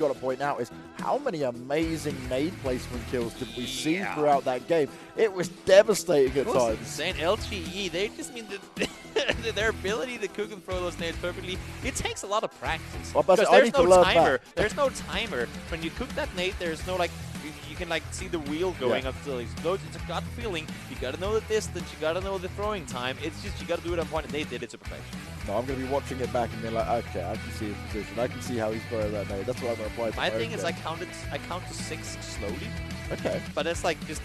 got to point out is how many amazing nade placement kills did we see throughout that game. It was devastating at times. Insane. LGE, they just mean that their ability to cook and throw those nades perfectly, it takes a lot of practice. Because there's no timer. There's no timer. When you cook that nade, there's no like, you can like see the wheel going up until it explodes. It's a gut feeling. You got to know the distance. You got to know the throwing time. It's just, you got to do it on point, and they did it to perfection. No, I'm going to be watching it back and be like, okay, I can see his position. I can see how he's throwing that nade. That's what I'm going to apply to my thing is I count to 6 slowly. Okay. But it's like just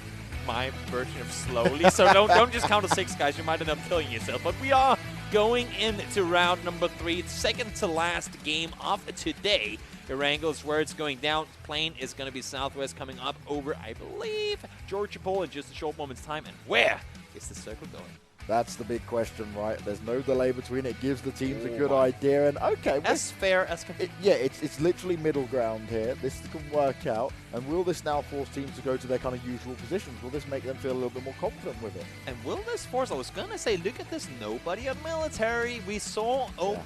my version of slowly. So don't just count to 6, guys. You might end up killing yourself. But we are going into round number 3, second to last game of today. Erangel is where it's going down. Plane is going to be Southwest coming up over, I believe, Georgia Pole in just a short moment's time. And where is the circle going? That's the big question, right? There's no delay between it. Gives the teams a good idea. And okay, as fair as can be. Yeah, it's literally middle ground here. This can work out. And will this now force teams to go to their kind of usual positions? Will this make them feel a little bit more confident with it? And will this force? I was gonna say, look at this. Nobody at military. We saw OP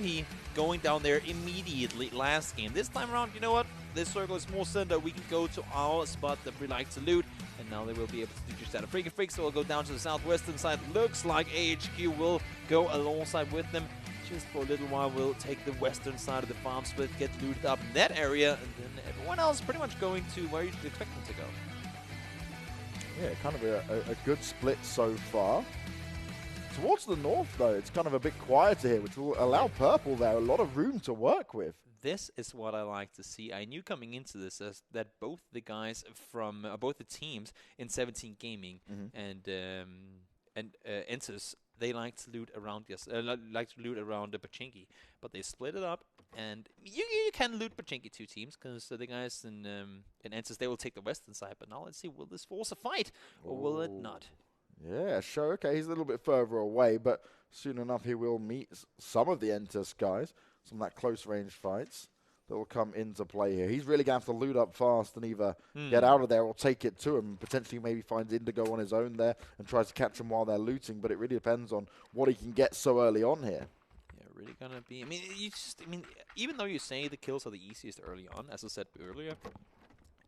going down there immediately last game. This time around, you know what? This circle is more centered. We can go to our spot that we like to loot. And now they will be able to do just that. A freaking freak, so we'll go down to the southwestern side. Looks like AHQ will go alongside with them. Just for a little while, we'll take the western side of the farm split, get looted up in that area, and then everyone else pretty much going to where you'd expect them to go. Yeah, kind of a good split so far. Towards the north, though, it's kind of a bit quieter here, which will allow Purple there a lot of room to work with. This is what I like to see. I knew coming into this that both the guys from both the teams in 17 Gaming and Ensus, they like to loot around the Pachinki, but they split it up. And you can loot Pachinki 2 teams because the guys in Ensus, they will take the western side. But now let's see, will this force a fight or will it not? Yeah, sure. Okay, he's a little bit further away, but soon enough he will meet some of the Entus guys. Some of that close-range fights that will come into play here. He's really going to have to loot up fast and either get out of there or take it to him. Potentially maybe finds Indigo on his own there and tries to catch him while they're looting, but it really depends on what he can get so early on here. Yeah, really going to be... I mean, even though you say the kills are the easiest early on, as I said earlier,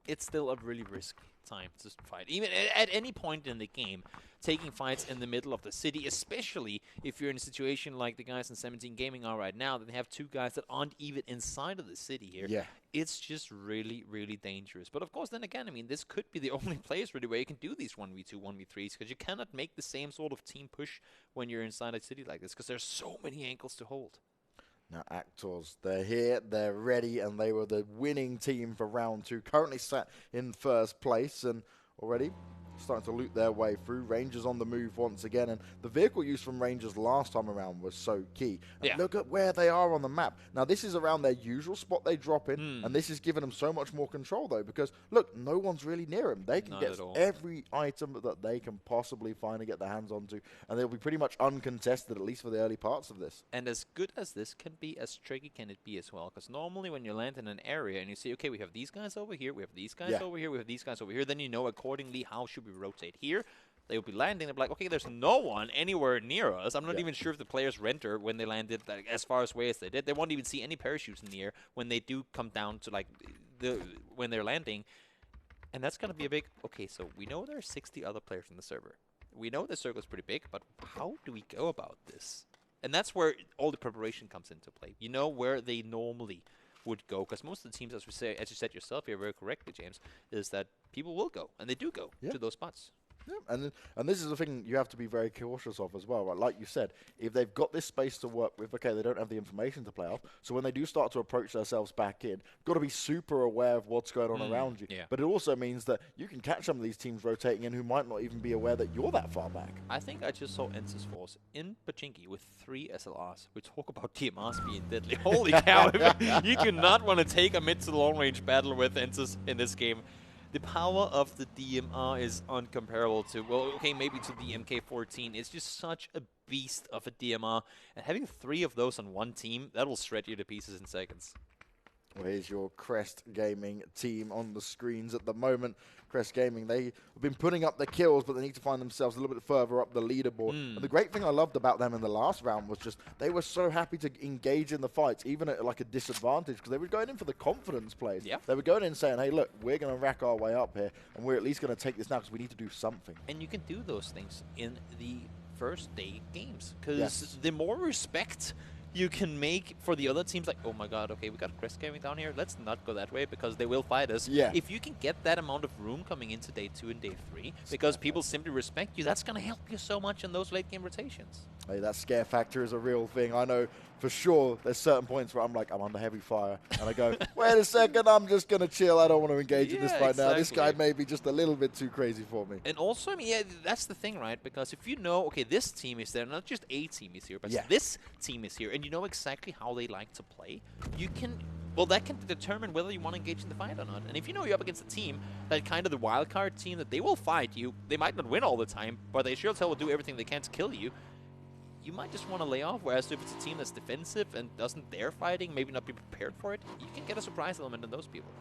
it's still a really risky time to fight. Even at any point in the game, taking fights in the middle of the city, especially if you're in a situation like the guys in 17 Gaming are right now, that they have 2 guys that aren't even inside of the city here. Yeah. It's just really, really dangerous. But of course, then again, I mean, this could be the only place really where you can do these 1v2, 1v3s, because you cannot make the same sort of team push when you're inside a city like this, because there's so many ankles to hold. Now, Actors, they're here, they're ready, and they were the winning team for round 2. Currently sat in first place, and already starting to loot their way through. Rangers on the move once again, and the vehicle use from Rangers last time around was so key. And look at where they are on the map. Now, this is around their usual spot they drop in, and this is giving them so much more control, though, because, look, no one's really near them. They can get every item that they can possibly find and get their hands onto, and they'll be pretty much uncontested, at least for the early parts of this. And as good as this can be, as tricky can it be as well, because normally when you land in an area and you see, okay, we have these guys over here, we have these guys over here, we have these guys over here, then you know accordingly how should we rotate here. They will be landing. They'll be like, okay, there's no one anywhere near us. I'm not even sure if the players renter when they landed like, as far away as they did. They won't even see any parachutes near when they do come down to like when they're landing. And that's gonna be a big. Okay, so we know there are 60 other players in the server. We know the circle is pretty big, but how do we go about this? And that's where all the preparation comes into play. You know where they normally would go, because most of the teams, as you said yourself here very correctly, James, is that people will go, and they do go to those spots. Yeah, and this is the thing you have to be very cautious of as well, right? Like you said, if they've got this space to work with, okay, they don't have the information to play off, so when they do start to approach themselves back in, got to be super aware of what's going on around you. Yeah. But it also means that you can catch some of these teams rotating in who might not even be aware that you're that far back. I think I just saw Ensus Force in Pachinki with 3 SLRs. We talk about DMRs being deadly. Holy cow! You do not want to take a mid to long range battle with Ensus in this game. The power of the DMR is uncomparable to, well, okay, maybe to the MK14. It's just such a beast of a DMR. And having 3 of those on one team, that will shred you to pieces in seconds. Well, here's your Crest Gaming team on the screens at the moment. Crest Gaming, they have been putting up the kills, but they need to find themselves a little bit further up the leaderboard. And the great thing I loved about them in the last round was just they were so happy to engage in the fights, even at like a disadvantage, because they were going in for the confidence plays. Yeah. They were going in saying, hey, look, we're going to rack our way up here, and we're at least going to take this now because we need to do something. And you can do those things in the first day games, because the more respect you can make for the other teams, like, oh my god, okay, we got Crest Gaming down here, let's not go that way because they will fight us. Yeah. If you can get that amount of room coming into day 2 and day 3, because people simply respect you, that's going to help you so much in those late game rotations. Hey, that scare factor is a real thing. I know for sure there's certain points where I'm like, I'm under heavy fire, and I go, wait a second, I'm just going to chill. I don't want to engage in this right now. This guy may be just a little bit too crazy for me. And also, I mean, yeah, that's the thing, right? Because if you know, okay, this team is there, not just a team is here, but this team is here, and you know exactly how they like to play, you can, well, that can determine whether you want to engage in the fight or not. And if you know you're up against a team that kind of the wild card team, that they will fight you, they might not win all the time, but they sure as hell will do everything they can to kill you, you might just want to lay off. Whereas if it's a team that's defensive and doesn't dare fighting, maybe not be prepared for it, you can get a surprise element in those people.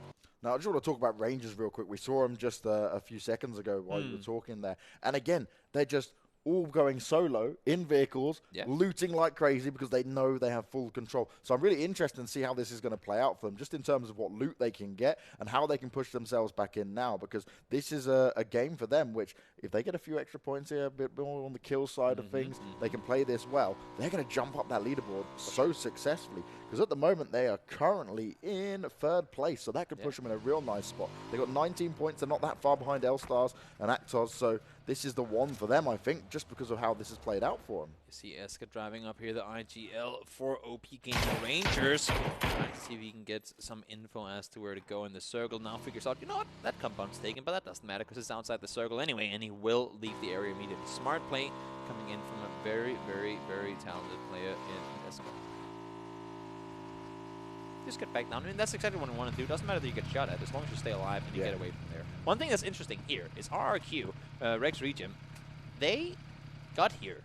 Now, I just want to talk about Rangers real quick. We saw them just a few seconds ago while you were talking there. And again, they're just all going solo in vehicles, looting like crazy because they know they have full control. So I'm really interested to see how this is going to play out for them, just in terms of what loot they can get and how they can push themselves back in now, because this is a game for them, which if they get a few extra points here, a bit more on the kill side of things, they can play this well. They're going to jump up that leaderboard so successfully, because at the moment they are currently in 3rd place, so that could push them in a real nice spot. They got 19 points. They're not that far behind L-Stars and Actos, so this is the one for them, I think, just because of how this has played out for them. You see Eska driving up here, the IGL for OP Gaming Rangers. Trying to see if he can get some info as to where to go in the circle. Now figures out, you know what, that compound's taken, but that doesn't matter because it's outside the circle anyway, and he will leave the area immediately. Smart play coming in from a very, very, very talented player in Eska. Just get back down. I mean, that's exactly what I want to do. Doesn't matter that you get shot at, as long as you stay alive and you get away from there. One thing that's interesting here is RRQ, Rex Regim, they got here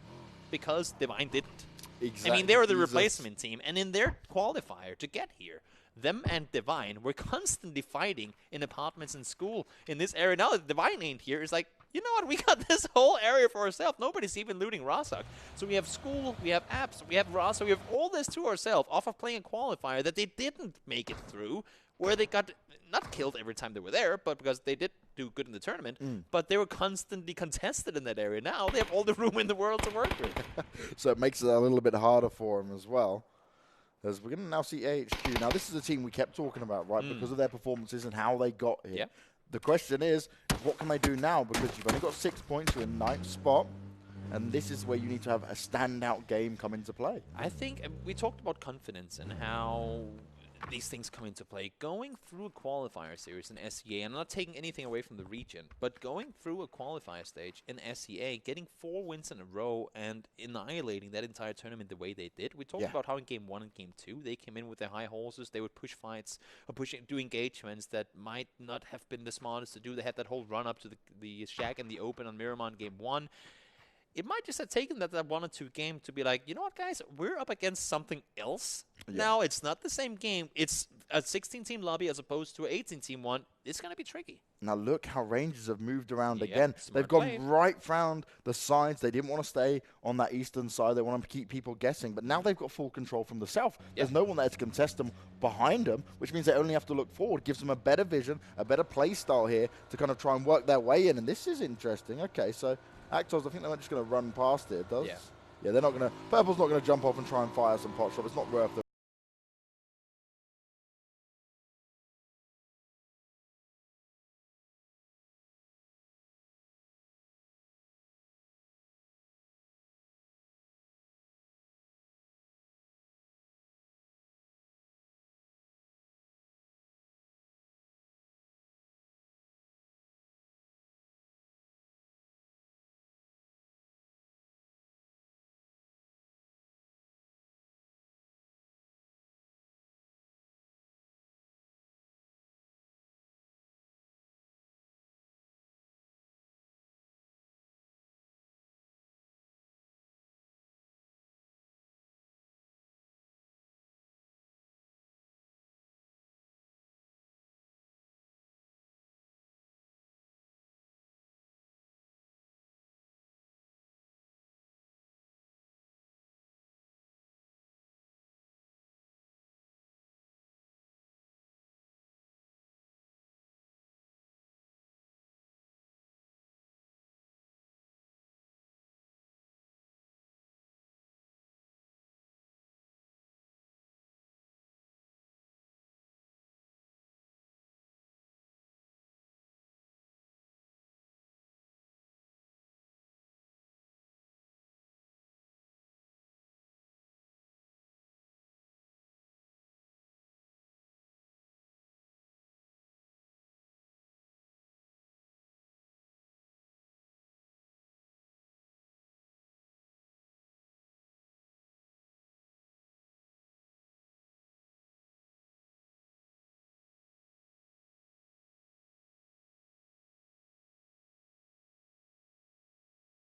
because Divine didn't. Exactly. I mean, they were the replacement team, and in their qualifier to get here, them and Divine were constantly fighting in apartments and school in this area. Now that Divine ain't here, it's like, you know what, we got this whole area for ourselves. Nobody's even looting Rosok. So we have school, we have apps, we have Rosok, we have all this to ourselves off of playing a qualifier that they didn't make it through, where they got not killed every time they were there, but because they did do good in the tournament, but they were constantly contested in that area. Now they have all the room in the world to work with. So it makes it a little bit harder for them as well. As we're going to now see AHQ. Now, this is a team we kept talking about, right, because of their performances and how they got here. Yep. The question is, what can they do now? Because you've only got 6 points, you're in 9th spot, and this is where you need to have a standout game come into play. I think we talked about confidence and how these things come into play. Going through a qualifier series in SEA, I'm not taking anything away from the region, but going through a qualifier stage in SEA, getting 4 wins in a row and annihilating that entire tournament the way they did. We talked about how in Game 1 and Game 2, they came in with their high horses, they would push fights, or do engagements that might not have been the smartest to do. They had that whole run up to the Shack and the Open on Miramar Game 1. It might just have taken that 1 or 2 game to be like, you know what, guys, we're up against something else. Now, it's not the same game. It's a 16-team lobby as opposed to an 18-team one. It's going to be tricky. Now, look how Rangers have moved around again. They've gone right round the sides. They didn't want to stay on that eastern side. They want to keep people guessing. But now they've got full control from the south. There's no one there to contest them behind them, which means they only have to look forward. Gives them a better vision, a better play style here to kind of try and work their way in. And this is interesting. Okay, so Actos, I think they're just going to run past it. Yeah, they're not going to. Purple's not going to jump off and try and fire some pot shot. It's not worth it.